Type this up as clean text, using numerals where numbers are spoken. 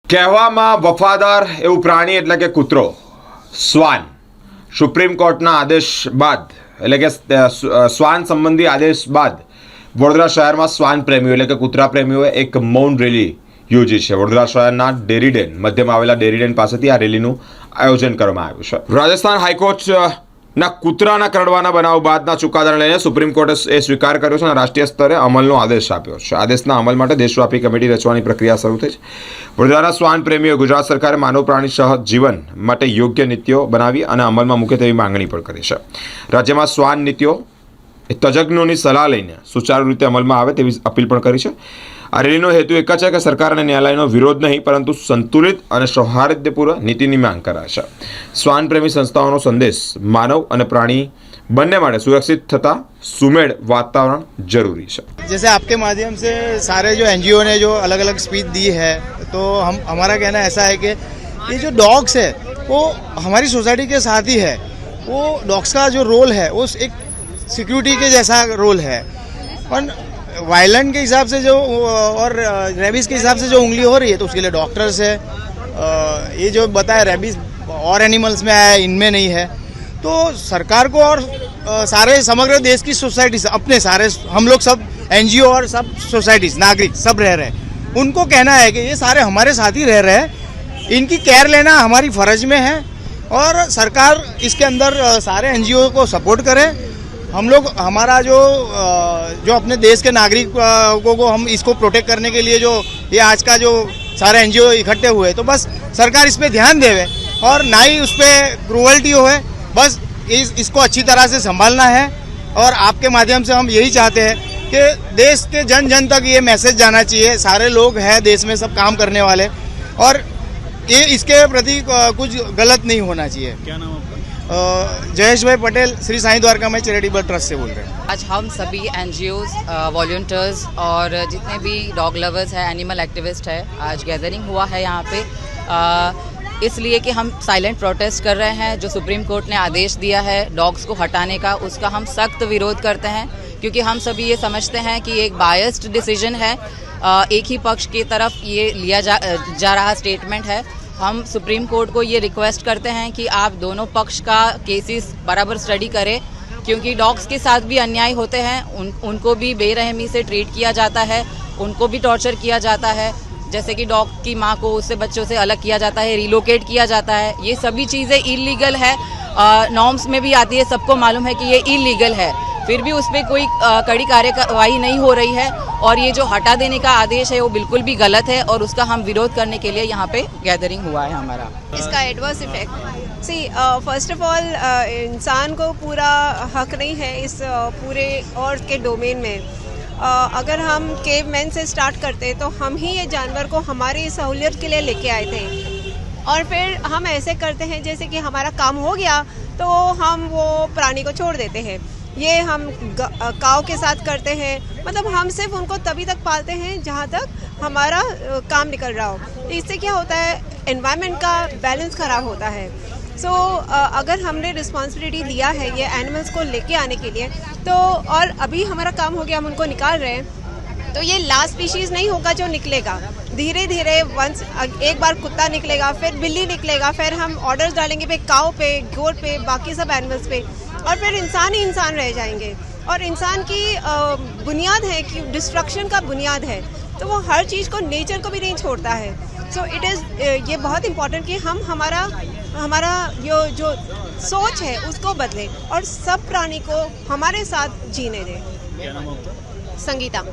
કહેવામાં વફાદાર એવું પ્રાણી એટલે કે કૂતરો શ્વાન સુપ્રીમ કોર્ટના આદેશ બાદ એટલે કે શ્વાન સંબંધી આદેશ બાદ વડોદરા શહેરમાં શ્વાન પ્રેમીઓ એટલે કે કૂતરા પ્રેમીઓએ એક મૌન રેલી યોજી છે। વડોદરા શહેરના ડેરીડેન મધ્યમાં આવેલા ડેરીડેન પાસેથી આ રેલીનું આયોજન કરવામાં આવ્યું છે। રાજસ્થાન હાઈકોર્ટના કૂતરાના કરડવાના બનાવ બાદના ચુકાદાને લઈને સુપ્રીમ કોર્ટે એ સ્વીકાર કર્યો છે અને રાષ્ટ્રીય સ્તરે અમલનો આદેશ આપ્યો છે। આદેશના અમલ માટે દેશવ્યાપી કમિટી રચવાની પ્રક્રિયા શરૂ થઈ છે। વડોદરાના શ્વાન પ્રેમીઓ ગુજરાત સરકારે માનવ પ્રાણી સહ જીવન માટે યોગ્ય નીતિઓ બનાવી અને અમલમાં મૂકે તેવી માંગણી પણ કરી છે। રાજ્યમાં શ્વાન નીતિઓ તજજ્ઞોની સલાહ લઈને સુચારુ રીતે અમલમાં આવે તેવી અપીલ પણ કરી છે। આ રેલીનો હેતુ એક જ છે કે સરકાર અને ન્યાયાલયનો વિરોધ નહીં પરંતુ સંતુલિત અને સૌહાર્દપૂર્ણ નીતિની માંગ કરાય છે। શ્વાન પ્રેમી સંસ્થાઓનો સંદેશ માનવ અને प्राणी बनने માટે સુરક્ષિત થતા સુમેળ वातावरण जरूरी है। जैसे आपके माध्यम से सारे जो एनजीओ ने जो अलग अलग स्पीच दी है तो हमारा कहना ऐसा है कि ये जो डॉग्स है वो हमारी सोसाइटी के साथ ही है। वो डॉग्स का जो रोल है वो एक सिक्योरिटी के जैसा रोल है। और वायलेंट के हिसाब से जो और रेबीज़ के हिसाब से जो उंगली हो रही है तो उसके लिए डॉक्टर्स है। ये जो बताया रेबीज़ और एनिमल्स में आया इनमें नहीं है तो सरकार को और सारे समग्र देश की सोसाइटीज अपने सारे हम लोग सब एनजीओ और सब सोसाइटीज नागरिक सब रह रहे हैं उनको कहना है कि ये सारे हमारे साथ ही रह रहे हैं। इनकी केयर लेना हमारी फ़र्ज में है और सरकार इसके अंदर सारे एनजीओ को सपोर्ट करे। हम लोग हमारा जो अपने देश के नागरिकों को हम इसको प्रोटेक्ट करने के लिए जो ये आज का जो सारे एनजीओ इकट्ठे हुए तो बस सरकार इस पे ध्यान देवे और ना ही उस पर क्रूअल्टी हो है। बस इसको अच्छी तरह से संभालना है और आपके माध्यम से हम यही चाहते हैं कि देश के जन जन तक ये मैसेज जाना चाहिए। सारे लोग हैं देश में सब काम करने वाले और ये इसके प्रति कुछ गलत नहीं होना चाहिए। क्या नाम आपका? जयेश भाई पटेल श्री साईं द्वारका में चैरिटेबल ट्रस्ट से बोल रहे हैं। आज हम सभी एनजीओज वॉलंटियर्स और जितने भी डॉग लवर्स हैं एनिमल एक्टिविस्ट है आज गैदरिंग हुआ है यहाँ पे इसलिए कि हम साइलेंट प्रोटेस्ट कर रहे हैं। जो सुप्रीम कोर्ट ने आदेश दिया है डॉग्स को हटाने का उसका हम सख्त विरोध करते हैं क्योंकि हम सभी ये समझते हैं कि एक बायस्ड डिसीजन है। एक ही पक्ष की तरफ ये लिया जा रहा स्टेटमेंट है। हम सुप्रीम कोर्ट को ये रिक्वेस्ट करते हैं कि आप दोनों पक्ष का केसेस बराबर स्टडी करें क्योंकि डॉग्स के साथ भी अन्याय होते हैं। उनको भी बेरहमी से ट्रीट किया जाता है उनको भी टॉर्चर किया जाता है। जैसे कि डॉग की माँ को उससे बच्चों से अलग किया जाता है रिलोकेट किया जाता है। ये सभी चीज़ें इलीगल है नॉर्म्स में भी आती है सबको मालूम है कि ये इलीगल है फिर भी उस पर कोई कड़ी कार्यवाही नहीं हो रही है और ये जो हटा देने का आदेश है वो बिल्कुल भी गलत है और उसका हम विरोध करने के लिए यहाँ पे गैदरिंग हुआ है हमारा। इसका adverse effect first of all इंसान को पूरा हक नहीं है इस पूरे अर्थ के डोमेन में। अगर हम केवमैन से स्टार्ट करते तो हम ही ये जानवर को हमारी सहूलियत के लिए लेके आए थे और फिर हम ऐसे करते हैं जैसे कि हमारा काम हो गया तो हम वो प्राणी को छोड़ देते हैं। ये हम काव के साथ करते हैं मतलब हम सिर्फ उनको तभी तक पालते हैं जहाँ तक हमारा काम निकल रहा हो। इससे क्या होता है एनवायरनमेंट का बैलेंस ख़राब होता है। अगर हमने रिस्पॉन्सिबिलिटी लिया है ये एनिमल्स को लेके आने के लिए तो और अभी हमारा काम हो गया हम उनको निकाल रहे हैं तो ये लास्ट स्पीशीज़ नहीं होगा जो निकलेगा। धीरे धीरे वंस एक बार कुत्ता निकलेगा फिर बिल्ली निकलेगा फिर हम ऑर्डर्स डालेंगे पे काव पे गोट पे बाकी सब एनिमल्स पे और फिर इंसान ही इंसान रह जाएंगे। और इंसान की बुनियाद है कि डिस्ट्रक्शन का बुनियाद है तो वो हर चीज़ को नेचर को भी नहीं छोड़ता है। इट इज़ ये बहुत इम्पोर्टेंट कि हम हमारा जो सोच है उसको बदलें और सब प्राणी को हमारे साथ जीने दें। क्या नाम आपका? संगीता।